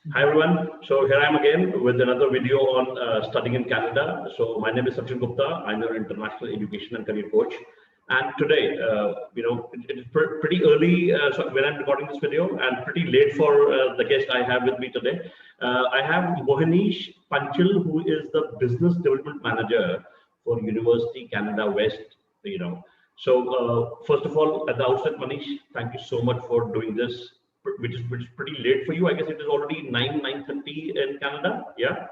Hi everyone. So here I am again with another video on studying in Canada. So my name is Sachin Gupta. I'm your international education and career coach. And today, it is pretty early so when I'm recording this video, and pretty late for the guest I have with me today. I have Mohanish Panchal, who is the business development manager for University Canada West. First of all, at the outset, Manish, thank you so much for doing this, which is pretty late for you. I guess it is already 9:30 in Canada. Yeah.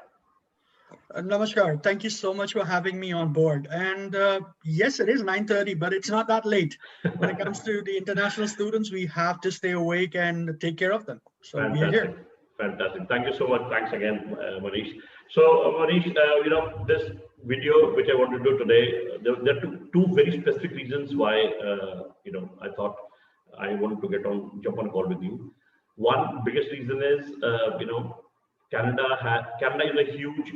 Namaskar. Thank you so much for having me on board. And yes, it is 9:30, but it's not that late. When it comes to the international students, we have to stay awake and take care of them. So we are here. Fantastic. Thank you so much. Thanks again, Manish. So, Manish, this video which I want to do today, there are two very specific reasons why, I thought I wanted to jump on a call with you. One biggest reason is, Canada is a huge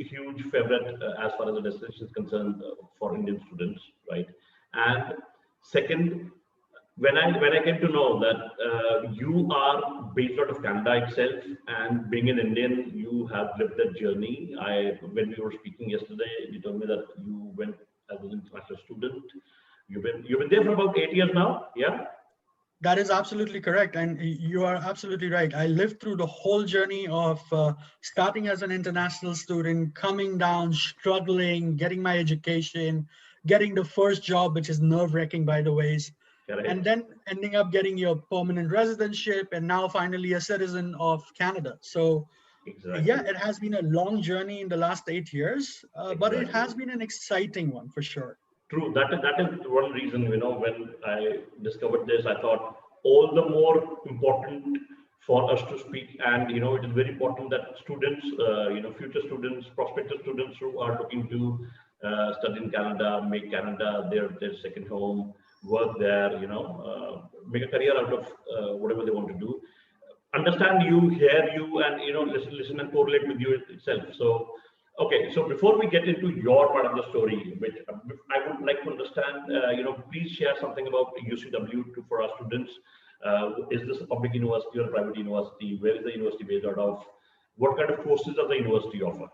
favorite as far as the destination is concerned for Indian students, right? And second, when I came to know that you are based out of Canada itself, and being an Indian, you have lived that journey. When we were speaking yesterday, you told me that you went as an international student. You've been there for about 8 years now, yeah? That is absolutely correct. And you are absolutely right. I lived through the whole journey of starting as an international student, coming down, struggling, getting my education, getting the first job, which is nerve-wracking, by the ways, and then ending up getting your permanent residentship, and now finally a citizen of Canada. So exactly. Yeah, it has been a long journey in the last 8 years, but it has been an exciting one for sure. True. That is one reason, when I discovered this, I thought all the more important for us to speak. And, it is very important that students, future students, prospective students who are looking to study in Canada, make Canada their second home, work there, make a career out of whatever they want to do. Understand you, hear you, and, listen and correlate with you itself. So, okay, so before we get into your part of the story, which I would like to understand, please share something about UCW for our students. Is this a public university or a private university? Where is the university based out of? What kind of courses does the university offer?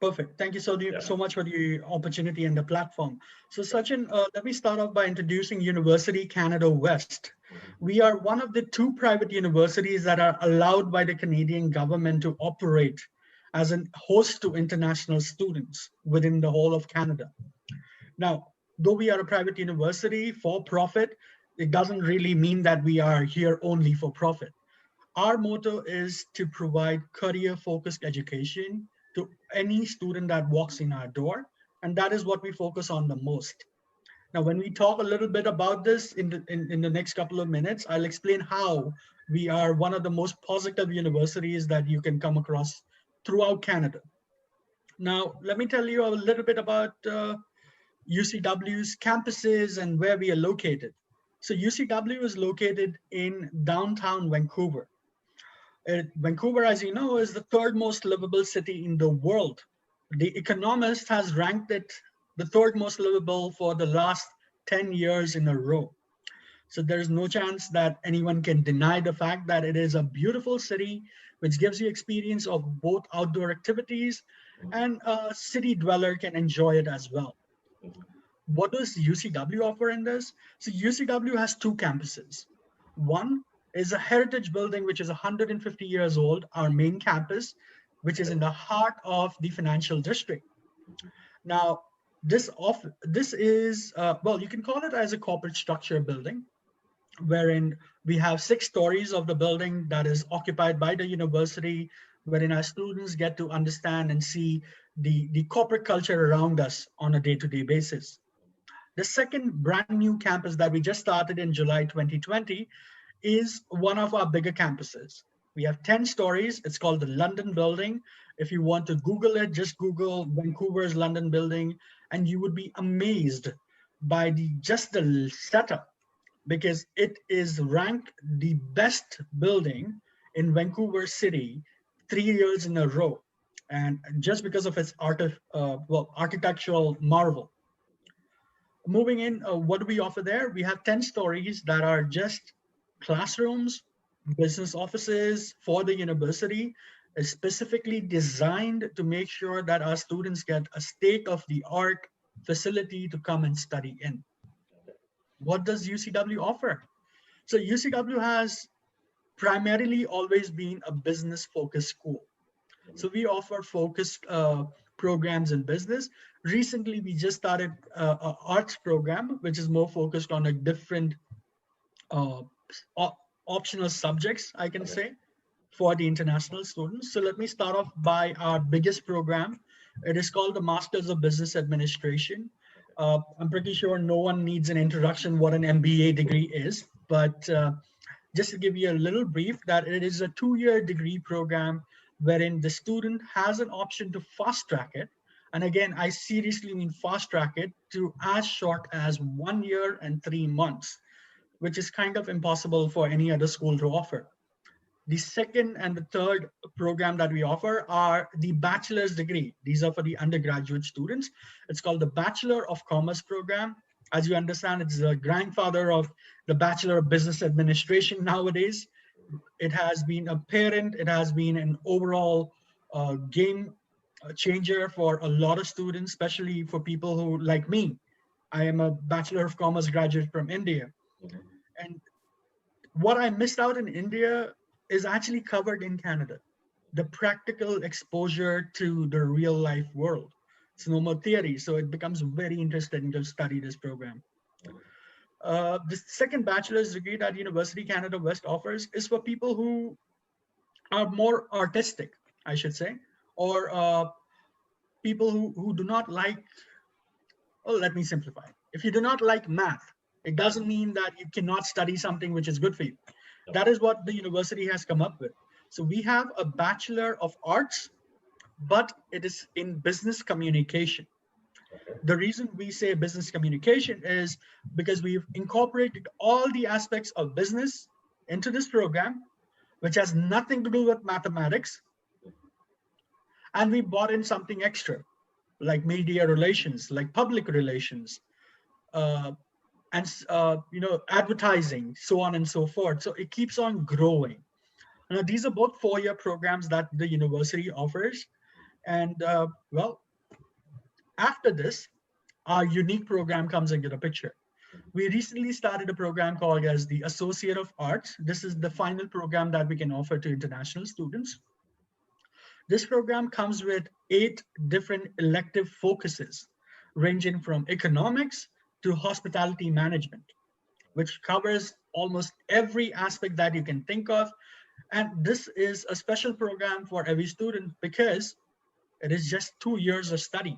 Perfect. Thank you so much for the opportunity and the platform. So Sachin, let me start off by introducing University Canada West. We are one of the two private universities that are allowed by the Canadian government to operate as a host to international students within the whole of Canada. Now, though we are a private university for profit, it doesn't really mean that we are here only for profit. Our motto is to provide career-focused education to any student that walks in our door, and that is what we focus on the most. Now, when we talk a little bit about this in the next couple of minutes, I'll explain how we are one of the most positive universities that you can come across throughout Canada. Now, let me tell you a little bit about UCW's campuses and where we are located. So UCW is located in downtown Vancouver. Vancouver, as you know, is the third most livable city in the world. The Economist has ranked it the third most livable for the last 10 years in a row. So there's no chance that anyone can deny the fact that it is a beautiful city, which gives you experience of both outdoor activities, and a city dweller can enjoy it as well. What does UCW offer in this? So UCW has two campuses. One is a heritage building, which is 150 years old, our main campus, which is in the heart of the financial district. Now, this is, well, you can call it as a corporate structure building, wherein we have 6 stories of the building that is occupied by the university, wherein our students get to understand and see the corporate culture around us on a day-to-day basis. The second brand new campus that we just started in July 2020 is one of our bigger campuses. We have 10 stories. It's called the London Building. If you want to Google it, just Google Vancouver's London Building, and you would be amazed by just the setup, because it is ranked the best building in Vancouver City 3 years in a row, and just because of its architectural marvel. Moving in, what do we offer there? We have 10 stories that are just classrooms, business offices for the university is specifically designed to make sure that our students get a state-of-the-art facility to come and study in. What does UCW offer? So UCW has primarily always been a business-focused school. So we offer focused programs in business. Recently, we just started an arts program, which is more focused on a different uh, optional subjects, I can say, for the international students. So let me start off by our biggest program. It is called the Masters of Business Administration. I'm pretty sure no one needs an introduction what an MBA degree is, but just to give you a little brief, that it is a 2-year degree program wherein the student has an option to fast track it. And again, I seriously mean fast track it to as short as 1 year and 3 months, which is kind of impossible for any other school to offer. The second and the third program that we offer are the bachelor's degree. These are for the undergraduate students. It's called the Bachelor of Commerce program. As you understand, it's the grandfather of the Bachelor of Business Administration nowadays. It has been a parent, it has been an overall game changer for a lot of students, especially for people who, like me, I am a Bachelor of Commerce graduate from India. And what I missed out in India is actually covered in Canada. The practical exposure to the real life world. It's no more theory, so it becomes very interesting to study this program. The second bachelor's degree that University Canada West offers is for people who are more artistic, I should say, or people who do not like, oh, let me simplify. If you do not like math, it doesn't mean that you cannot study something which is good for you. That is what the university has come up with. So we have a Bachelor of Arts, but it is in business communication. The reason we say business communication is because we've incorporated all the aspects of business into this program, which has nothing to do with mathematics. And we brought in something extra, like media relations, like public relations, and advertising, so on and so forth. So it keeps on growing. Now, these are both 4-year programs that the university offers. And well, after this, our unique program comes into the picture. We recently started a program called as the Associate of Arts. This is the final program that we can offer to international students. This program comes with 8 different elective focuses, ranging from economics to hospitality management, which covers almost every aspect that you can think of. And this is a special program for every student because it is just 2 years of study.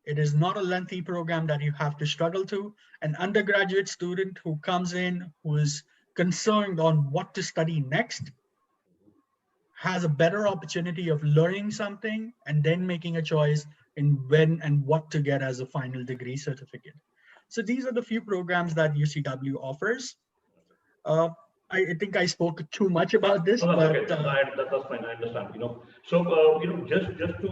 It is not a lengthy program that you have to struggle to. An undergraduate student who comes in, who is concerned on what to study next, has a better opportunity of learning something and then making a choice in when and what to get as a final degree certificate. So these are the few programs that UCW offers. I think I spoke too much about this, No, that's but okay. That's fine. I understand. So just to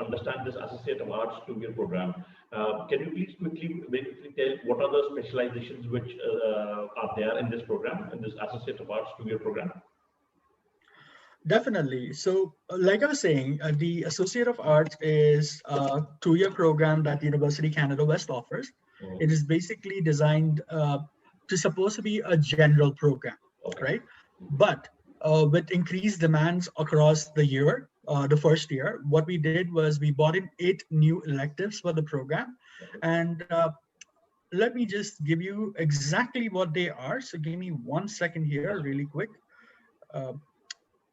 understand this Associate of Arts 2-year program, can you please basically tell what are the specializations which are there in this program, in this Associate of Arts 2-year program? definitely. So, like I was saying, the Associate of Arts is a 2-year program that University Canada West offers. It is basically designed to supposed to be a general program, right? But with increased demands across the year, the first year, what we did was we brought in 8 new electives for the program. And let me just give you exactly what they are. So give me 1 second here, really quick.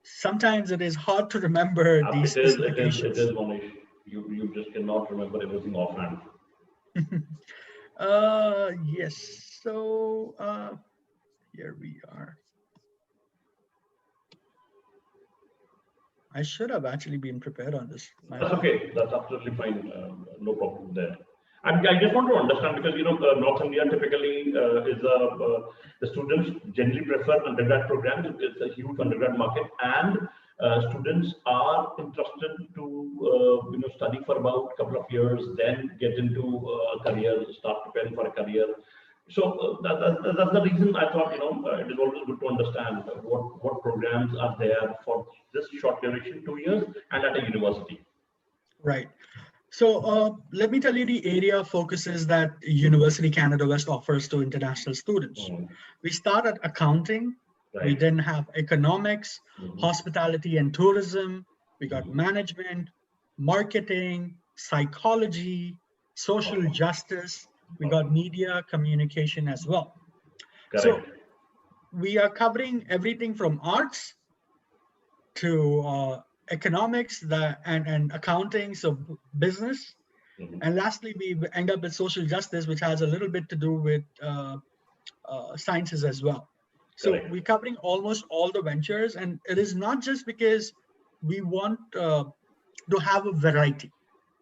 Sometimes it is hard to remember these specifications. It is, Manish. You just cannot remember everything offhand. Yes. So here we are. I should have actually been prepared on this. That's okay. That's absolutely fine. No problem there. And I just want to understand because North India typically is the students generally prefer undergrad programs. It's a huge undergrad market, and students are interested to study for about a couple of years, then get into a career, start preparing for a career. So that's the reason I thought, it is always good to understand what programs are there for this short duration, 2 years, and at a university. Right. So let me tell you the area of focuses that University Canada West offers to international students. Mm, We start at accounting. We right. then have economics, Mhm, hospitality and tourism. We got mhm. management, marketing, psychology, social Awesome. justice. We got Awesome. media communication as well. So Correct. we are covering everything from arts to economics and accounting, so business. Mhm. And lastly, we end up with social justice, which has a little bit to do with sciences as well. So Correct. we're covering almost all the ventures, and it is not just because we want to have a variety.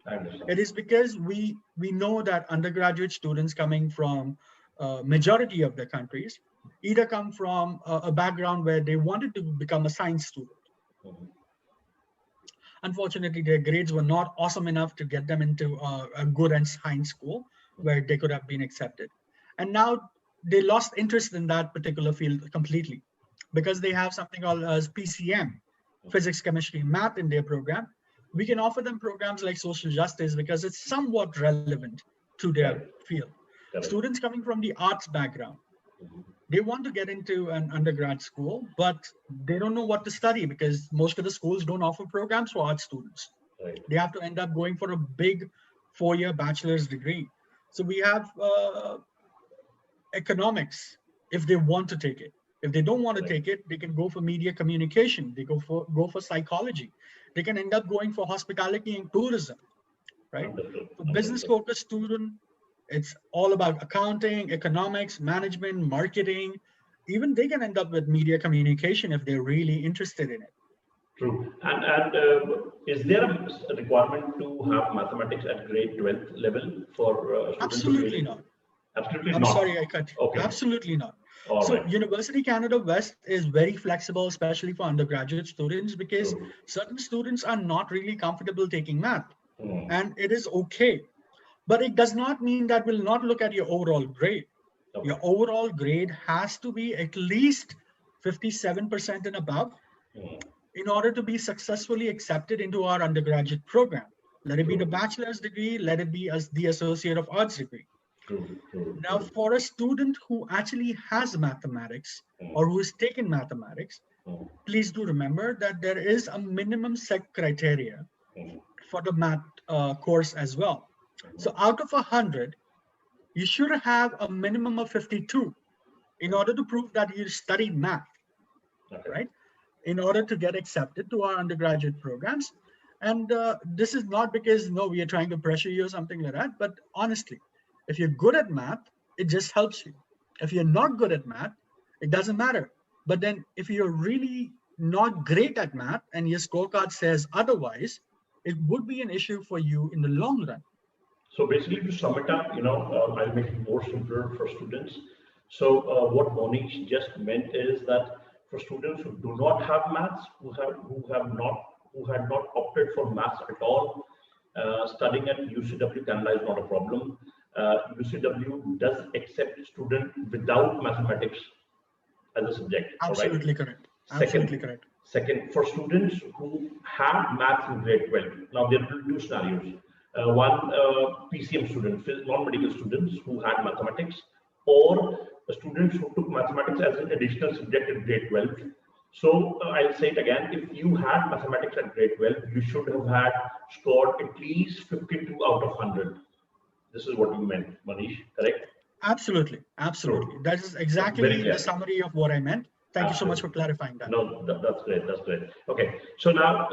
I understand. It is because we know that undergraduate students coming from majority of the countries either come from a background where they wanted to become a science student. Mhm. Unfortunately, their grades were not awesome enough to get them into a good and science school where they could have been accepted. And now they lost interest in that particular field completely because they have something called as PCM, physics, chemistry, math in their program. We can offer them programs like social justice because it's somewhat relevant to their Correct. field. Correct. Students coming from the arts background, Mhm. they want to get into an undergrad school, but they don't know what to study because most of the schools don't offer programs for art students. Right. They have to end up going for a big 4 year bachelor's degree. So we have economics if they want to take it. If they don't want to Correct. take it, they can go for media communication. They go for psychology. They can end up going for hospitality and tourism, right? Understood. For business Understood. focused student, it's all about accounting, economics, management, marketing. Even they can end up with media communication if they're really interested in it. True. And is there a requirement to have mathematics at grade 12th level for a student to Absolutely really? not. Absolutely I'm sorry not. I cut you. Okay. Absolutely not. All So right. University Canada West is very flexible, especially for undergraduate students, because True. certain students are not really comfortable taking math. Mm. And it is okay. But it does not mean that we'll not look at your overall grade. Your Okay. overall grade has to be at least 57% and above Mm. in order to be successfully accepted into our undergraduate program. Let it be the True. bachelor's degree, let it be as the associate of arts degree. True. True. Now, True. for a student who actually has mathematics Mm. or who has taken mathematics, Mm. please do remember that there is a minimum set criteria Mm. for the math course as well. So out of 100, you should have a minimum of 52 in order to prove that you studied math, Okay. right? In order to get accepted to our undergraduate programs. And this is not because, no, we are trying to pressure you or something like that, but honestly, if you're good at math, it just helps you. If you're not good at math, it doesn't matter. But then if you're really not great at math and your scorecard says otherwise, it would be an issue for you in the long run. So basically, to sum it up, I'll make it more simpler for students. So what Monish just meant is that for students who do not have maths, who had not opted for maths at all, studying at UCW Canada is not a problem. UCW does accept student without mathematics as a subject. All right. Absolutely correct. Absolutely Second, correct. second, for students who have maths in grade 12, now there are two scenarios. One, PCM students, non-medical students who had mathematics, or students who took mathematics as an additional subject in grade 12. So I'll say it again, if you had mathematics at grade 12, you should have had scored at least 52 out of 100. This is what you meant, Manish, correct? Absolutely. Absolutely. True. That is Very exactly the clear. summary of what I meant. Thank you so much Absolutely. for clarifying that. No, that's great. That's great. Okay. So now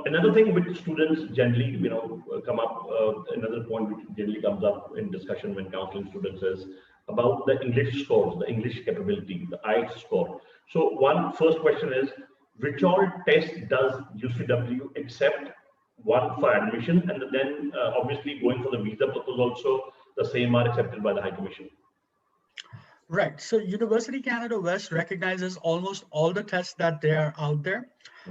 another thing which students generally, come up. Another point which generally comes up in discussion when counseling students is about the English scores, the English capability, the IELTS score. So one first question is, which all test does UCW accept? One for admission, and then obviously going for the visa purpose also, the same are accepted by the High Commission. Right. So University Canada West recognizes almost all the tests that they are out there.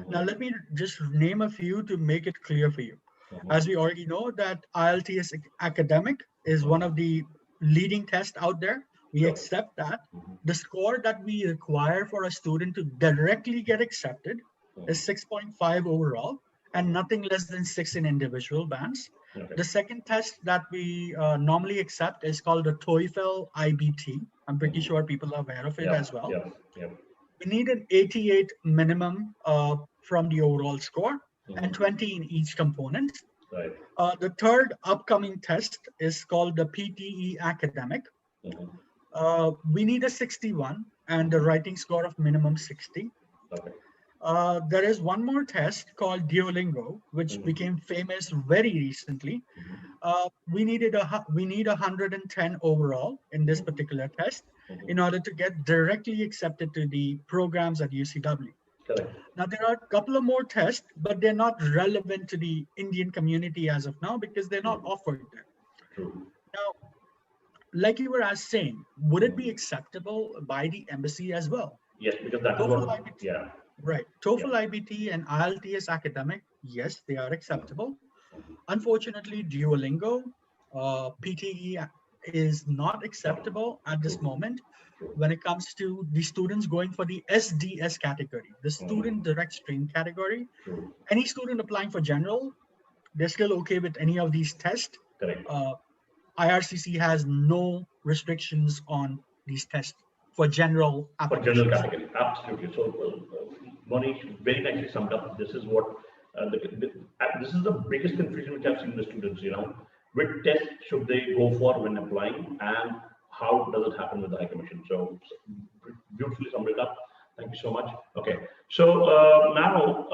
Now, Mhm, let me just name a few to make it clear for you. mhm, As we already know that IELTS academic is one of the leading tests out there, We Sure. accept that. Mhm. The score that we require for a student to directly get accepted is Mhm. 6.5 overall and nothing less than 6 in individual bands. Okay. The second test that we normally accept is called the TOEFL IBT. I'm pretty Mhm. sure people are aware of it Yeah. as well. Yeah. Yeah. We need an 88 minimum from the overall score and Mhm. 20 in each component. Right. The third upcoming test is called the PTE Academic. Mhm. We need a 61 and a Mhm. writing score of minimum 60. Okay. There is one more test called Duolingo, which Mhm. became famous very recently. Mhm. We need 110 overall in this Mhm. particular test in Mhm. order to get directly accepted to the programs at UCW. Correct. Now, there are a couple of more tests, but they're not relevant to the Indian community as of now because they're not Mhm. offered there. True. Now, like you were saying, would it be Mhm. acceptable by the embassy as well? Yes, because that is TOEFL what. IBT, Yeah. right? Yeah. TOEFL IBT and IELTS academic, yes, they are Mhm. acceptable. Mhm. Unfortunately, Duolingo, PTE is not No. acceptable at this True. moment True. when it comes to the students going for the SDS category, the student Mhm. direct stream category. True. Any student applying for general, they're still okay with any of these tests. Correct. Uh, IRCC has no restrictions on these tests for general For general applications. category, absolutely. So, Monish very nicely summed up. This is what this is the biggest confusion which I've seen in the students. Which test should they go for when applying, and how does it happen with the High Commission? So, beautifully summed it up. Thank you so much. Okay. So now,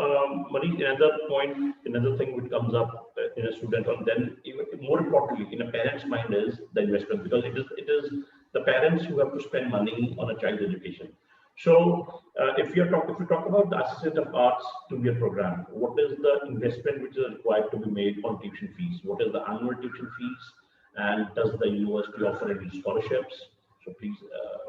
Monish, another thing which comes up in a student, and then even more importantly, in a parent's mind is the investment, because it is the parents who have to spend money on a child's education. So, if we talk about the Associate of Arts 2-year program, what is the investment which is required to be made on tuition fees? What is the annual tuition fees? And does the university offer any scholarships? So please,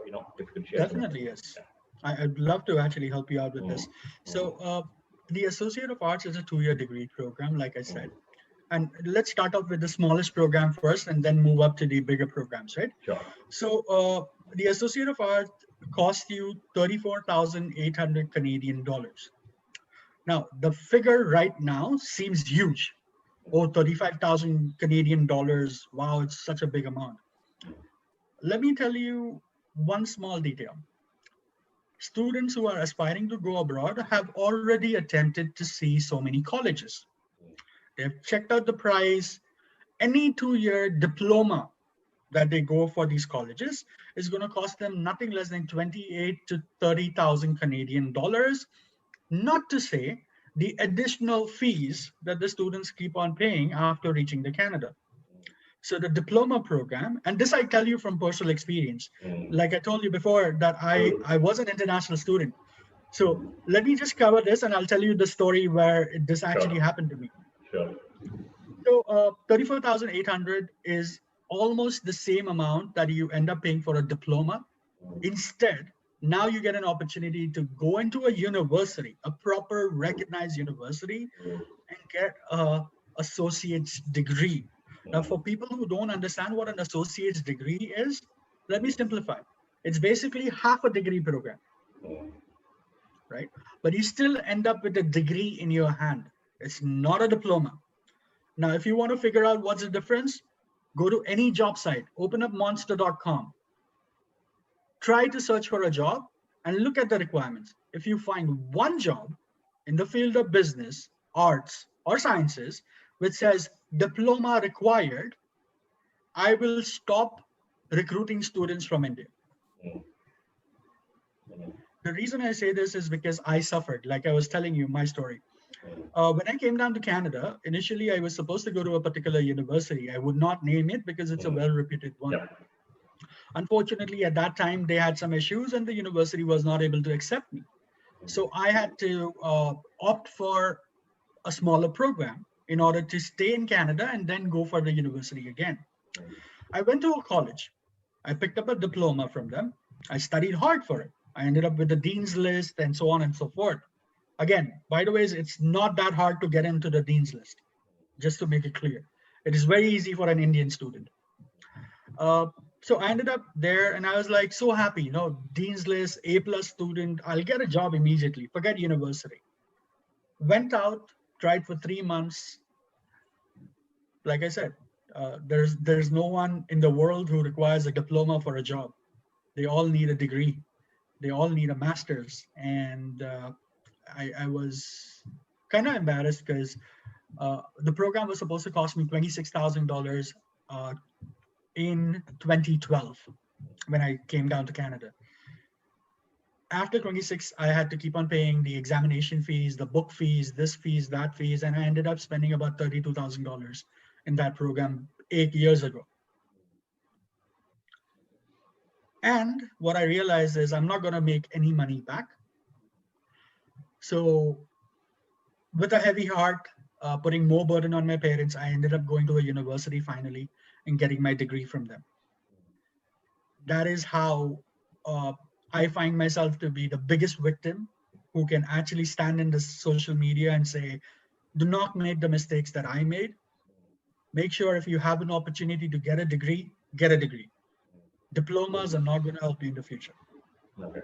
if you could share some Definitely, information. yes. Yeah. I'd love to actually help you out with Mm, this. mm, So, the Associate of Arts is a 2-year degree program, like I mm. said. And let's start off with the smallest program first and then move up to the bigger programs, right? Sure. So, the Associate of Arts costs you 34,800 Canadian dollars. Now, the figure right now seems huge. Oh, 35,000 Canadian dollars. Wow, it's such a big amount. Let me tell you one small detail. Students who are aspiring to go abroad have already attempted to see so many colleges. They've checked out the price. Any 2-year diploma that they go for these colleges is going to cost them nothing less than 28 to 30,000 Canadian dollars. Not to say the additional fees that the students keep on paying after reaching the Canada. So the diploma program, and this I tell you from personal experience, Mm. like I told you before that Good. I was an international student. So Mm. let me just cover this and I'll tell you the story where this actually Sure. happened to me. Sure. So 34,800 is almost the same amount that you end up paying for a diploma. Mm. Instead, now you get an opportunity to go into a university, a proper recognized university, Mm. and get a associate's degree. Now, Mm. for people who don't understand what an associate's degree is, let me simplify. It's basically half a degree program, Mm. right? But you still end up with a degree in your hand. It's not a diploma. Now, if you want to figure out what's the difference, go to any job site, open up monster.com, try to search for a job and look at the requirements. If you find one job in the field of business, arts, or sciences which says diploma required, I will stop recruiting students from India. Mm. Mm. The reason I say this is because I suffered, like I was telling you my story. Mm. When I came down to Canada, initially I was supposed to go to a particular university. I would not name it because it's a Mm. well reputed one. Yeah. Unfortunately, at that time, they had some issues and the university was not able to accept me. So I had to opt for a smaller program in order to stay in Canada and then go for the university again. Mm. I went to a college. I picked up a diploma from them. I studied hard for it. I ended up with the dean's list and so on and so forth. Again, by the way, it's not that hard to get into the dean's list, just to make it clear. It is very easy for an Indian student. Uh, So I ended up there and I was like so happy, Dean's List, A+ student, I'll get a job immediately, forget university. Went out, tried for 3 months. Like I said, there's no one in the world who requires a diploma for a job. They all need a degree. They all need a master's. And I was kind of embarrassed because the program was supposed to cost me $26,000 in 2012 when I came down to Canada. After 26, I had to keep on paying the examination fees, the book fees, this fees, that fees, and I ended up spending about $32,000 in that program 8 years ago. And what I realized is I'm not going to make any money back. So with a heavy heart, putting more burden on my parents, I ended up going to a university finally and getting my degree from them. That is how I find myself to be the biggest victim who can actually stand in the social media and say, do not make the mistakes that I made. Make sure if you have an opportunity to get a degree, get a degree. Diplomas are not going to help you in the future. Okay.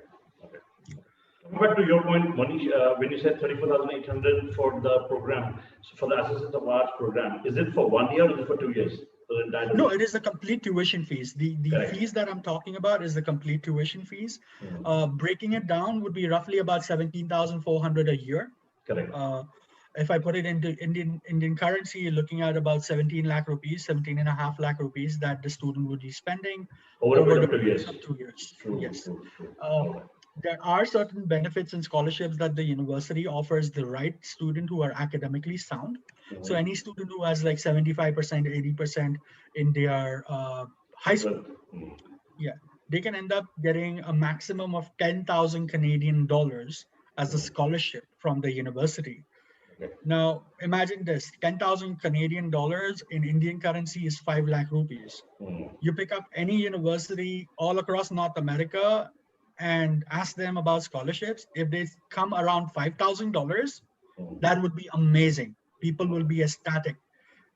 But to your point, Manish, when you said 34,800 for the program, so for the Associate of Arts program, is it for 1 year or is it for 2 years? No, it is the complete tuition fees. The fees that I'm talking about is the complete tuition fees. Breaking it down would be roughly about 17,400 a year. Correct. If I put it into Indian currency, you're looking at about 17 lakh rupees, 17.5 lakh rupees that the student would be spending over the 2 years. 2 years. True, yes. True. There are certain benefits and scholarships that the university offers the right student who are academically sound. So any student who has like 75%, 80% in their high school, they can end up getting a maximum of 10,000 Canadian dollars as a scholarship from the university. Now, imagine this, 10,000 Canadian dollars in Indian currency is 5 lakh rupees. You pick up any university all across North America and ask them about scholarships. If they come around $5,000, that would be amazing. People will be ecstatic.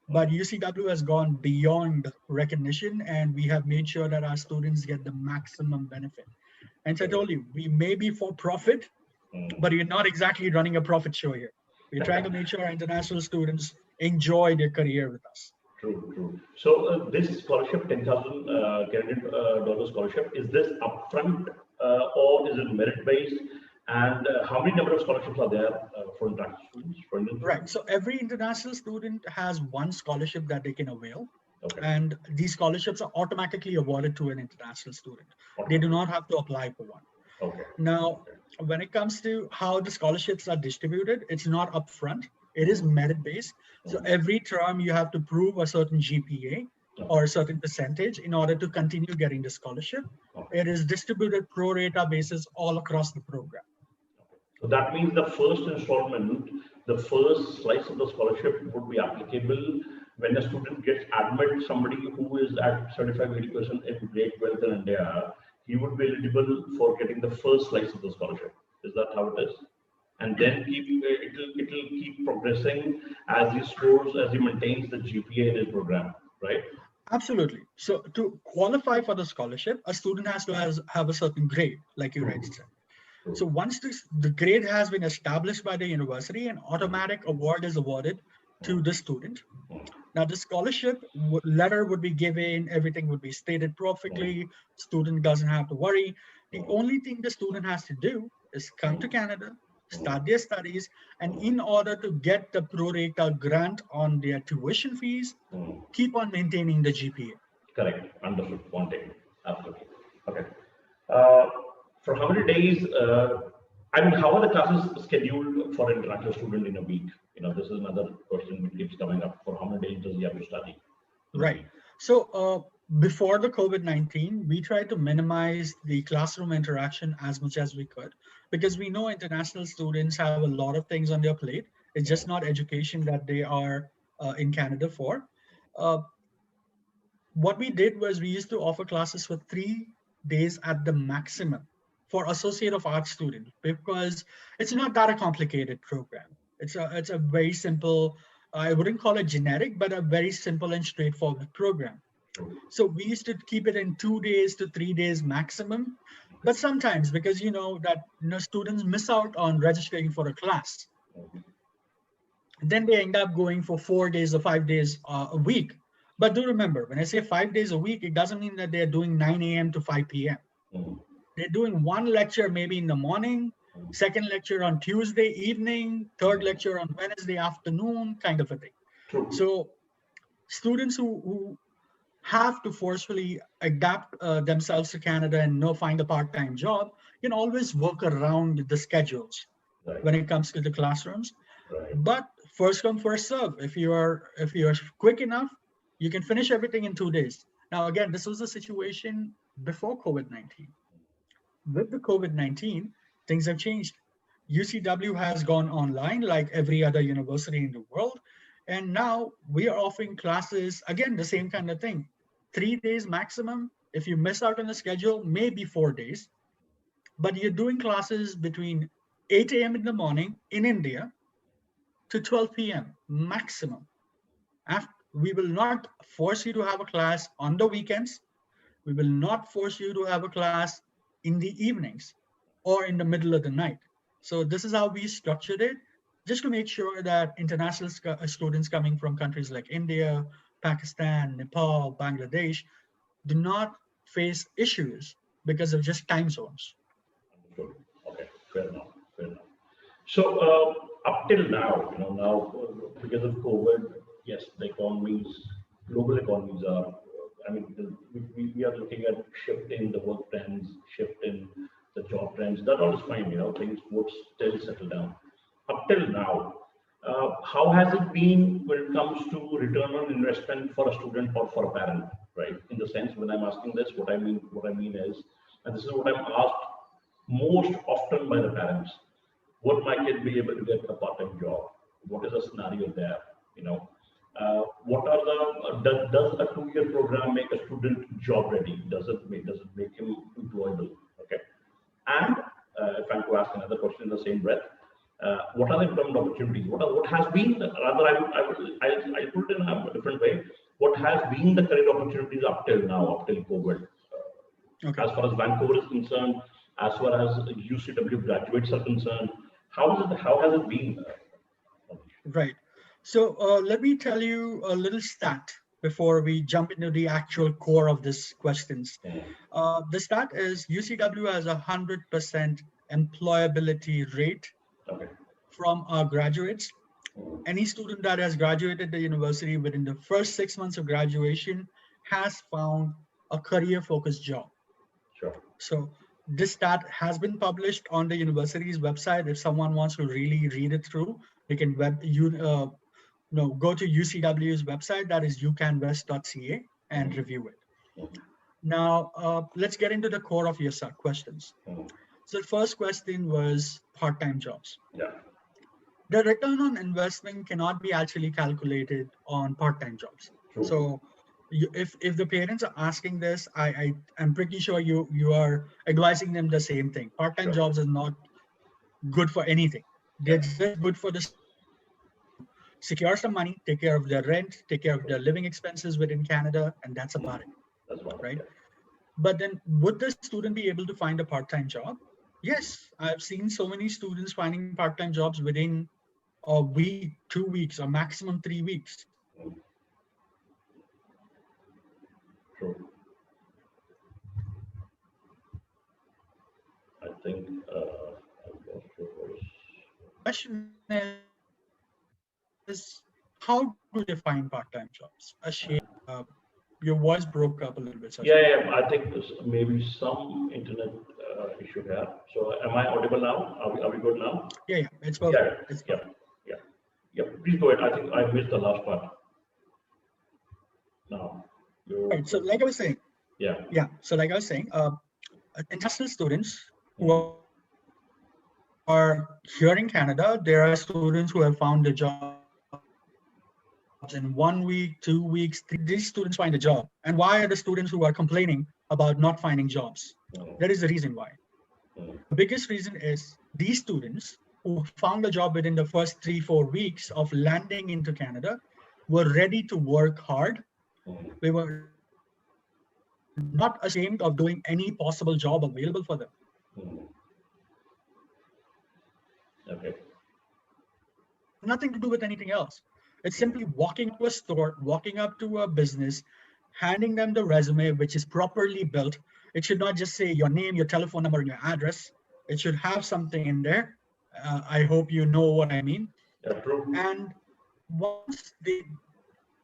But UCW has gone beyond recognition, and we have made sure that our students get the maximum benefit. And so I told you, we may be for profit, but we're not exactly running a profit show here. We're trying to make sure our international students enjoy their career with us. True. So this scholarship, 10,000 Canadian dollar scholarship, is this upfront or is it merit-based? And how many number of scholarships are there for international students? Right. So every international student has one scholarship that they can avail. And these scholarships are automatically awarded to an international student. They do not have to apply for one. Now, when it comes to how the scholarships are distributed, it's not upfront. It is merit-based. So every term you have to prove a certain GPA or a certain percentage in order to continue getting the scholarship. It is distributed pro rata basis all across the program. So that means the first installment, the first slice of the scholarship would be applicable when a student gets admitted, somebody who is at 75-80% in grade 12 in India, he would be eligible for getting the first slice of the scholarship. Is that how it is? And then it'll keep progressing as he scores, as he maintains the GPA in his program, right? Absolutely. So to qualify for the scholarship, a student has to have a certain grade, like you rightly said. So once the grade has been established by the university, an automatic award is awarded to the student. Now the scholarship letter would be given, everything would be stated perfectly, student doesn't have to worry. The only thing the student has to do is come to Canada, start their studies, and in order to get the pro rata grant on their tuition fees, keep on maintaining the GPA. Correct. Understood. One thing. Absolutely. Okay. For how many days? How are the classes scheduled for an international student in a week? This is another question which keeps coming up. For how many days does he have to study? Right. So before the COVID-19, we tried to minimize the classroom interaction as much as we could, because we know international students have a lot of things on their plate. It's just not education that they are in Canada for. What we did was we used to offer classes for 3 days at the maximum for Associate of Arts students, because it's not that a complicated program. It's a very simple, I wouldn't call it generic, but a very simple and straightforward program. So we used to keep it in 2 days to 3 days maximum. But sometimes, because students miss out on registering for a class, then they end up going for 4 days or 5 days a week. But do remember, when I say 5 days a week, it doesn't mean that they're doing 9 a.m. to 5 p.m. They're doing one lecture maybe in the morning, second lecture on Tuesday evening, third lecture on Wednesday afternoon, kind of a thing. True. So students who have to forcefully adapt themselves to Canada and find a part-time job can always work around the schedules when it comes to the classrooms. But first come, first serve. If you're quick enough, you can finish everything in 2 days. Now, again, this was the situation before COVID-19. With the COVID-19, things have changed. UCW has gone online like every other university in the world. And now we are offering classes, again, the same kind of thing. 3 days maximum. If you miss out on the schedule, maybe 4 days. But you're doing classes between 8 a.m. in the morning in India to 12 p.m. maximum. We will not force you to have a class on the weekends. We will not force you to have a class in the evenings or in the middle of the night. So this is how we structured it, just to make sure that international students coming from countries like India, Pakistan, Nepal, Bangladesh do not face issues because of just time zones. Okay, fair enough. So up till now, because of COVID, yes, the global economies are. We are looking at shift in the work trends, shift in the job trends. That all is fine. Things would still settle down. Up till now, how has it been when it comes to return on investment for a student or for a parent, right? In the sense, when I'm asking this, what I mean is, and this is what I'm asked most often by the parents: would my kid be able to get a part-time job? What is the scenario there? What are does a 2-year program make a student job ready? Does it make him employable? Okay. And if I'm to ask another question in the same breath, what are the employment opportunities? What has been, rather, I put it in a different way. What has been the career opportunities up till now, up till COVID? Okay. As far as Vancouver is concerned, as far as UCW graduates are concerned, how has it been? Right. So let me tell you a little stat before we jump into the actual core of this questions. The stat is UCW has 100% employability rate from our graduates. Any student that has graduated the university within the first 6 months of graduation has found a career-focused job. Sure. So this stat has been published on the university's website. If someone wants to really read it through, they can go to UCW's website, that is ucanwest.ca, and review it. Now, let's get into the core of your questions. So the first question was part-time jobs. Yeah. The return on investment cannot be actually calculated on part-time jobs. True. So if the parents are asking this, I'm pretty sure you are advising them the same thing. Part-time jobs are not good for anything. They're just good for the secure some money, take care of their rent, take care of their living expenses within Canada, and that's about it. That's right. But then would the student be able to find a part-time job? Yes, I've seen so many students finding part-time jobs within a week, 2 weeks, or maximum 3 weeks. True. I think question is, how do they find part-time jobs? Your voice broke up a little bit. Yeah, I think maybe some internet issue here. So am I audible now? Are we good now? Yeah, it's perfect. Yeah. Please go ahead. I think I missed the last part. Now. Right. So like I was saying. Yeah. So like I was saying, international students who are here in Canada, there are students who have found a job in 1 week, 2 weeks. These students find a job. And why are the students who are complaining about not finding jobs? There is a reason why. The biggest reason is these students who found a job within the first 3-4 weeks of landing into Canada were ready to work hard. They were not ashamed of doing any possible job available for them. Mhm. Okay. Nothing to do with anything else. It's simply walking up to a store, walking up to a business, handing them the resume, which is properly built. It should not just say your name, your telephone number, and your address. It should have something in there. I hope you know what I mean. Yeah, true. And once they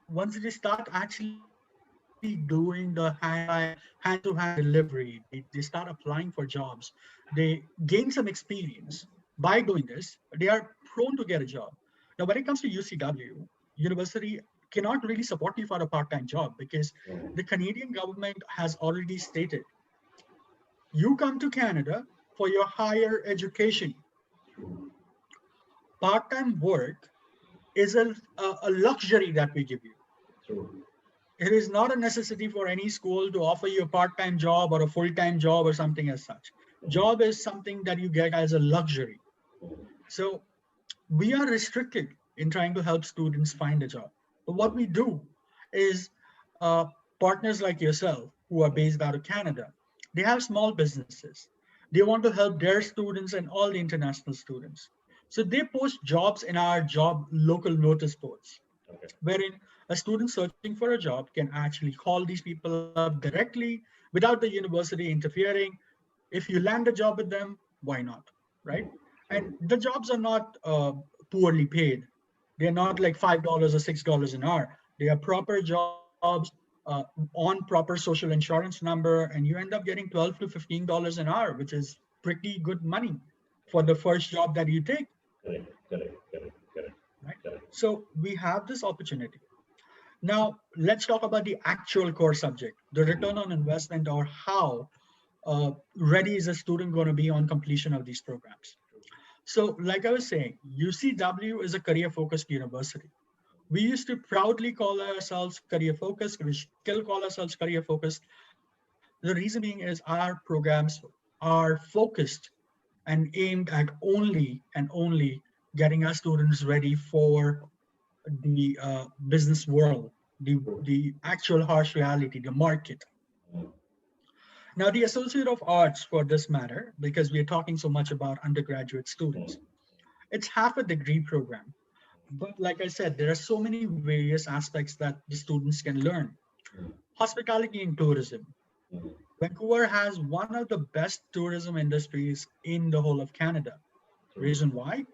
once they start actually doing the hand-to-hand delivery, they start applying for jobs, they gain some experience. By doing this, they are prone to get a job. Now, when it comes to UCW, university cannot really support you for a part-time job because Mhm. the Canadian government has already stated you come to Canada for your higher education. True. Part-time work is a luxury that we give you. True. It is not a necessity for any school to offer you a part-time job or a full-time job or something as such. Mhm. Job is something that you get as a luxury. Mhm. So we are restricted in trying to help students find a job. But what we do is uh, partners like yourself who are based out of Canada, they have small businesses. They want to help their students and all the international students. So they post jobs in our job local notice boards Okay. wherein a student searching for a job can actually call these people up directly without the university interfering. If you land a job with them, why not? Right? Mhm. And True. the jobs are not poorly paid. They're not like $5 or $6 an hour. They are proper jobs on proper social insurance number, and you end up getting 12 to $15 an hour, which is pretty good money for the first job that you take. Correct. Correct. Correct. Correct. Right? Correct. So we have this opportunity. Now, let's talk about the actual core subject, the return on investment, or how ready is a student going to be on completion of these programs. So, like I was saying, UCW is a career focused university. We used to proudly call ourselves career focused. We still call ourselves career focused. The reason being is our programs are focused and aimed at only and only getting our students ready for the business world, True. the actual harsh reality, the market. Mhm. Now, the Associate of Arts, for this matter, because we are talking so much about undergraduate Mhm. students, it's half a degree program. But like I said, there are so many various aspects that the students can learn. Mhm. Hospitality and tourism. Mhm. Vancouver has one of the best tourism industries in the whole of Canada. True. Reason why?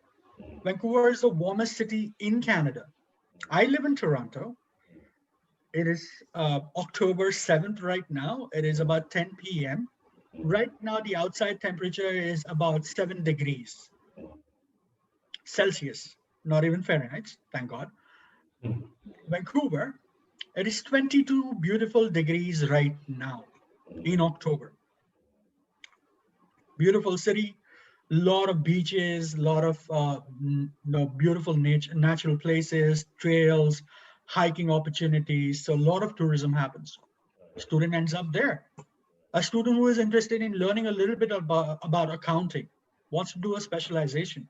Vancouver is the warmest city in Canada. I live in Toronto. It is October 7th right now. It is about 10 p.m. Right now, the outside temperature is about 7 degrees Celsius, not even Fahrenheit, thank God. Mhm. Vancouver, it is 22 beautiful degrees right now in October. Beautiful city, lot of beaches, lot of beautiful natural places, trails, hiking opportunities. So a lot of tourism happens. Student ends up there. A student who is interested in learning a little bit about accounting wants to do a specialization.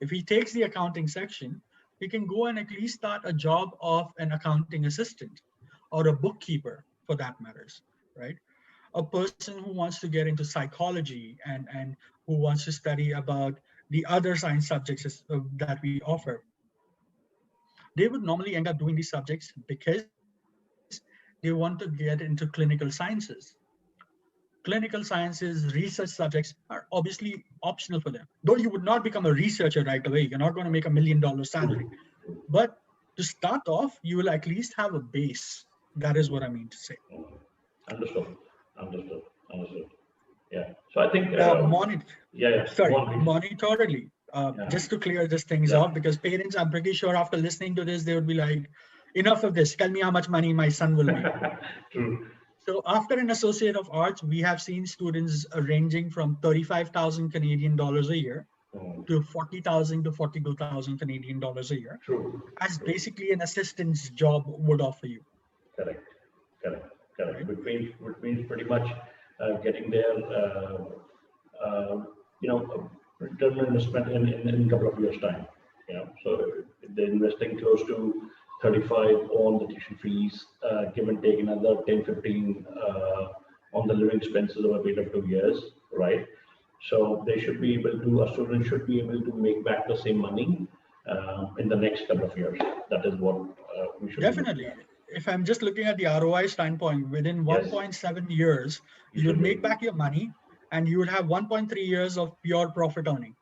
If he takes the accounting section, he can go and at least start a job of an accounting assistant or a bookkeeper for that matters, right? A person who wants to get into psychology and who wants to study about the other science subjects that we offer, they would normally end up doing these subjects because they want to get into clinical sciences. Clinical sciences, research subjects are obviously optional for them. Though you would not become a researcher right away, you're not going to make $1 million salary. True. True. But to start off, you will at least have a base. That is what I mean to say. Mhm. Understood. Understood. Understood. Yeah. So I think, Now, yeah, yeah. Go sorry, on, please. monetarily, Yeah. just to clear these things Yeah. off, because parents, I'm pretty sure after listening to this, they would be like, enough of this. Tell me how much money my son will make. True. So after an Associate of Arts, we have seen students ranging from 35,000 Canadian dollars a year Mhm. to 40,000 to 42,000 Canadian dollars a year, True. as True. basically an assistant's job would offer you, Correct. Correct. Correct. right? Which means pretty much getting there, uh, return on investment in a couple of years' time. So they're investing close to 35 on the tuition fees, give and take another 10, 15 on the living expenses over a period of 2 years, right? So they should be able to, a student should be able to make back the same money in the next couple of years. That is what we should be looking Definitely. at. If I'm just looking at the ROI standpoint, within Yes, 1.7 years, you you would should be make able. back your money and you would have 1.3 years of pure profit earning.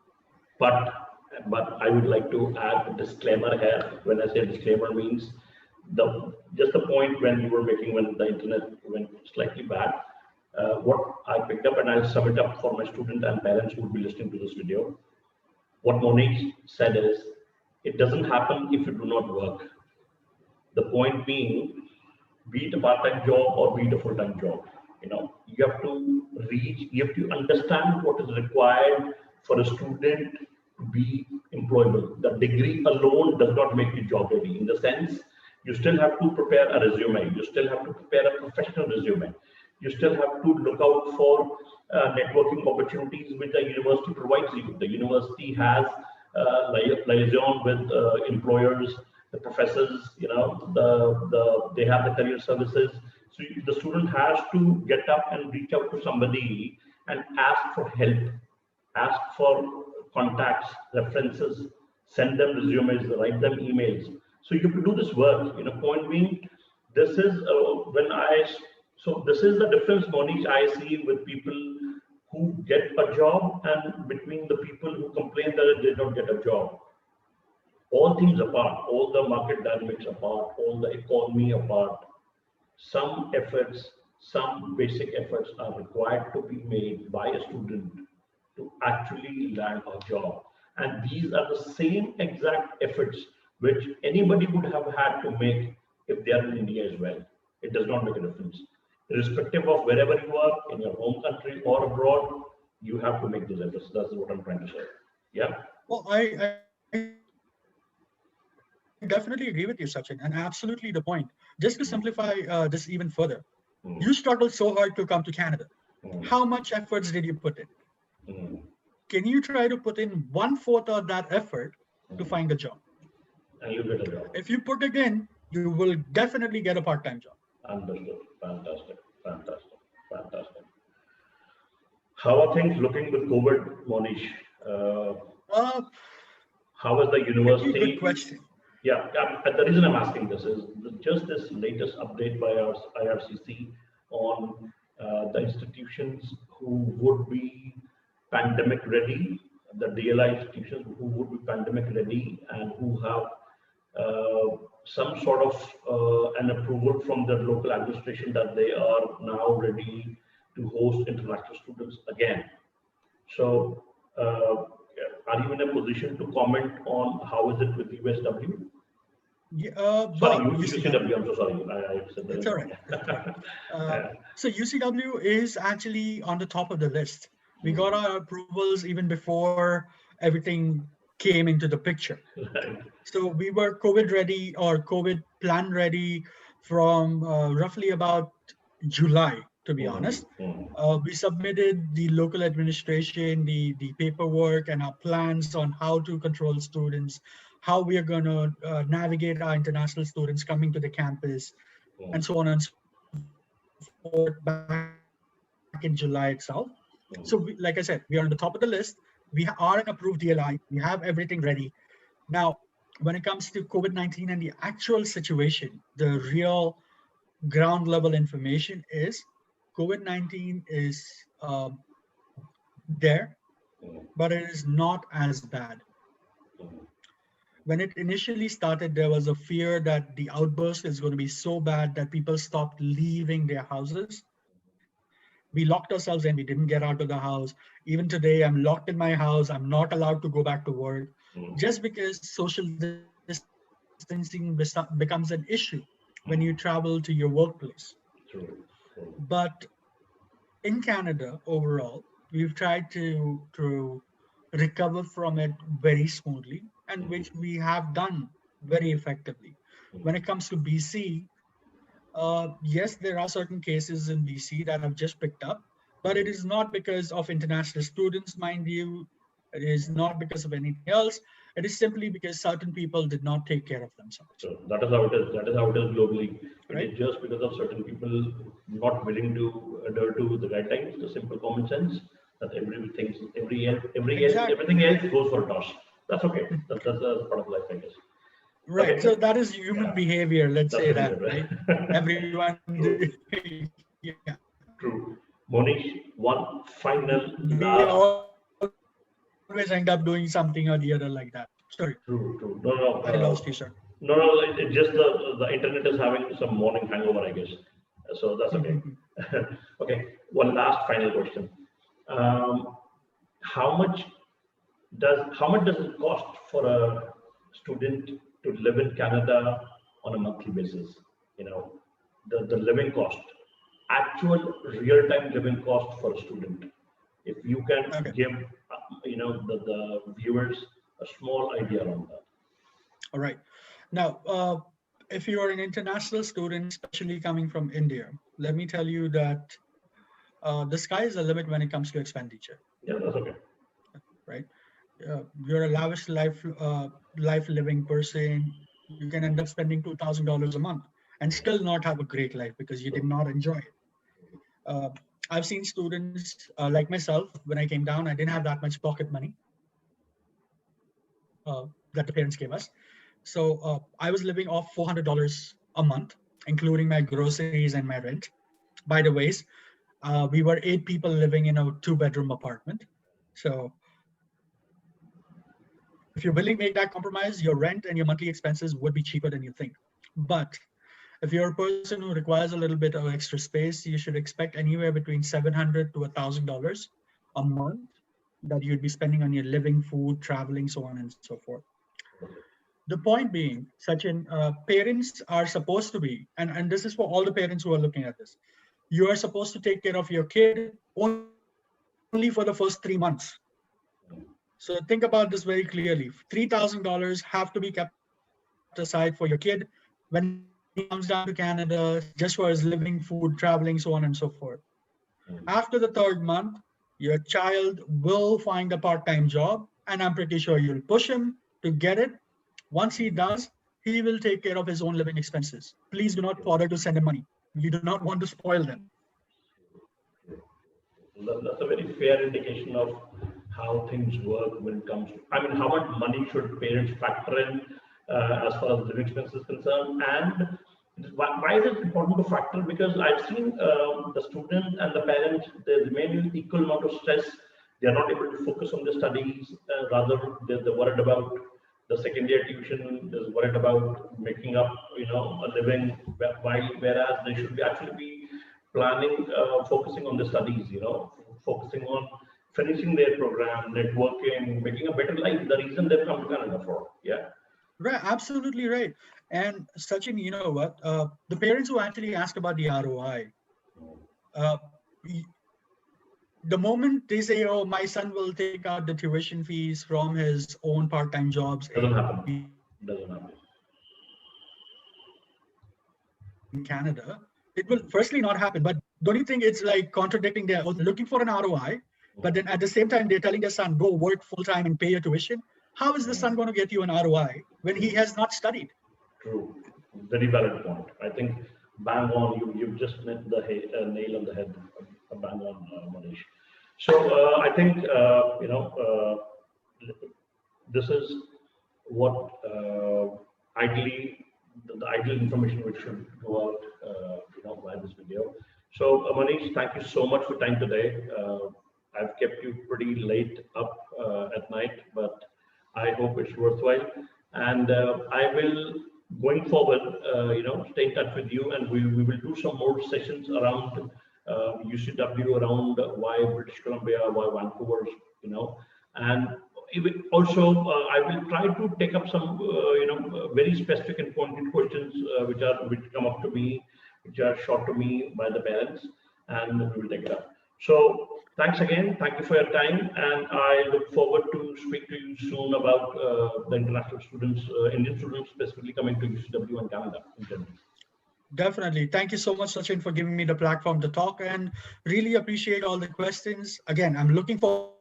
But I would like to add a disclaimer here. When I say disclaimer means just the point when you were making when the internet went slightly bad. What I picked up, and I'll sum it up for my student and parents who will be listening to this video. What Monique said is, it doesn't happen if you do not work. The point being, be it a part-time job or be it a full-time job, you have to you have to understand what is required for a student to be employable. The degree alone does not make you job ready. In the sense, you still have to prepare a resume. You still have to prepare a professional resume. You still have to look out for networking opportunities which the university provides you. The university has liaison with employers, the professors, they have the career services. So the student has to get up and reach out to somebody and ask for help, ask for contacts, references, send them resumes, write them emails. So you have to do this work. Point being, this is this is the difference, Monish, I see with people who get a job and between the people who complain that they don't get a job. All things apart, all the market dynamics apart, all the economy apart, some efforts, some basic efforts are required to be made by a student to actually land a job. And these are the same exact efforts which anybody would have had to make if they are in India as well. It does not make a difference. Irrespective of wherever you are, in your home country or abroad, you have to make those efforts. That's what I'm trying to say. Yeah. Well, I definitely agree with you, Sachin, and absolutely the point. Just to simplify this even further, you struggled so hard to come to Canada. How much efforts did you put in? Can you try to put in 1/4 of that effort to find a job? And you get a job. If you put it in, you will definitely get a part-time job. Understood. Fantastic. Fantastic. Fantastic. How are things looking with COVID, Monish? How is the university? Good question. Yeah, the reason I'm asking this is just this latest update by our IRCC on the institutions who would be pandemic ready, the DLI institutions who would be pandemic ready and who have some sort of an approval from their local administration that they are now ready to host international students again. So, are you in a position to comment on how is it with USW? Sorry, UCW. I'm so sorry. I said that. It's all right. So UCW is actually on the top of the list. We got our approvals even before everything came into the picture. Right. So we were COVID ready or COVID plan ready from roughly about July, to be honest. We submitted the local administration, the paperwork and our plans on how to control students, how we are going to navigate our international students coming to the campus, and so on and so forth back in July itself. So, like I said, we are on the top of the list. We are an approved DLI. We have everything ready. Now, when it comes to COVID-19 and the actual situation, the real ground level information is COVID-19 is there, but it is not as bad. When it initially started, there was a fear that the outburst is going to be so bad that people stopped leaving their houses. We locked ourselves in, we didn't get out of the house. Even today, I'm locked in my house. I'm not allowed to go back to work just because social distancing becomes an issue when you travel to your workplace. But in Canada, overall, we've tried to recover from it very smoothly, and which we have done very effectively. When it comes to BC, yes, there are certain cases in BC that have just picked up, but it is not because of international students, mind you. It is not because of anything else. It is simply because certain people did not take care of themselves. So that is how it is. That is how it is globally. It Right? is just because of certain people not willing to adhere to the guidelines, the simple common sense that Exactly. everything else goes for a toss. That's okay. That's a part of life, I guess. Right. Okay. So that is human Yeah, behavior. Let's that's say very that, good, right? right? Everyone, True. yeah. True. Monish, one final We last. always end up doing something or the other like that. Sorry, True, true. I lost you, sir. No. It just the internet is having some morning hangover, I guess. So that's okay. Okay. One last final question. Um, how much does it cost for a student to live in Canada on a monthly basis? You know, the living cost, actual real-time living cost for a student. If you can Okay. give, the viewers a small idea on that. All right. Now, if you are an international student, especially coming from India, let me tell you that the sky is the limit when it comes to expenditure, Yeah, that's okay. right? You're a lavish life living person. You can end up spending $2,000 a month and still not have a great life because you did not enjoy it. Uh, I've seen students like myself. When I came down, I didn't have that much pocket money that the parents gave us. So I was living off $400 a month, including my groceries and my rent. By the ways, we were 8 people living in a two-bedroom apartment. So if you're willing to make that compromise, your rent and your monthly expenses would be cheaper than you think. But if you're a person who requires a little bit of extra space, you should expect anywhere between $700 to $1,000 a month that you'd be spending on your living, food, traveling, so on and so forth. The point being, Sachin, parents are supposed to be, and this is for all the parents who are looking at this, you are supposed to take care of your kid only for the first 3 months. So think about this very clearly. $3,000 have to be kept aside for your kid when he comes down to Canada just for his living, food, traveling, so on and so forth. After the third month, your child will find a part-time job, and I'm pretty sure you'll push him to get it. Once he does, he will take care of his own living expenses. Please do not bother to send him money. You do not want to spoil them. That's a very fair indication of how things work when it comes to, I mean, how much money should parents factor in as far as living expenses is concerned, and why is it important to factor? Because I've seen the students and the parents, they remain in equal amount of stress. They are not able to focus on their studies. Rather, they're worried about the second year tuition. They're worried about making up, a living. Whereas they should be actually be planning, focusing on the studies. Focusing on finishing their program, networking, making a better life. The reason they've come to Canada for. Yeah. Right, absolutely right. And Sachin, you know what? The parents who actually ask about the ROI, uh, y- the moment they say, "Oh, my son will take out the tuition fees from his own part-time jobs Doesn't in happen. Canada," Doesn't happen. it will firstly not happen. But don't you think it's like contradicting their own message? They're looking for an ROI, but then at the same time they're telling their son, "Go work full-time and pay your tuition." How is the son going to get you an ROI when he True. has not studied? True. Very valid point. I think bang on. You've just met the nail on the head. Bang on, Manish. So I think this is what ideally the ideal information which should go out by this video. So Manish, thank you so much for time today. I've kept you pretty late up at night, but I hope it's worthwhile. And I will, going forward, stay in touch with you, and we will do some more sessions around UCW, around why British Columbia, why Vancouver, and also I will try to take up some, very specific and pointed questions which come up to me, which are shot to me by the parents, and we will take it up. So thanks again. Thank you for your time, and I look forward to speak to you soon about the international students, Indian students specifically coming to UCW and Canada in general. Definitely. Thank you so much, Sachin, for giving me the platform to talk and really appreciate all the questions. Again, I'm looking forward.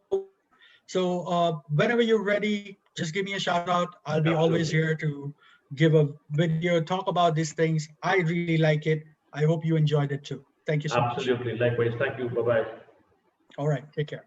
So whenever you're ready, just give me a shout out. I'll be always Absolutely. here to give a video, talk about these things. I really like it. I hope you enjoyed it too. Thank you so much. Absolutely. Likewise. Thank you. Bye bye. All right, take care.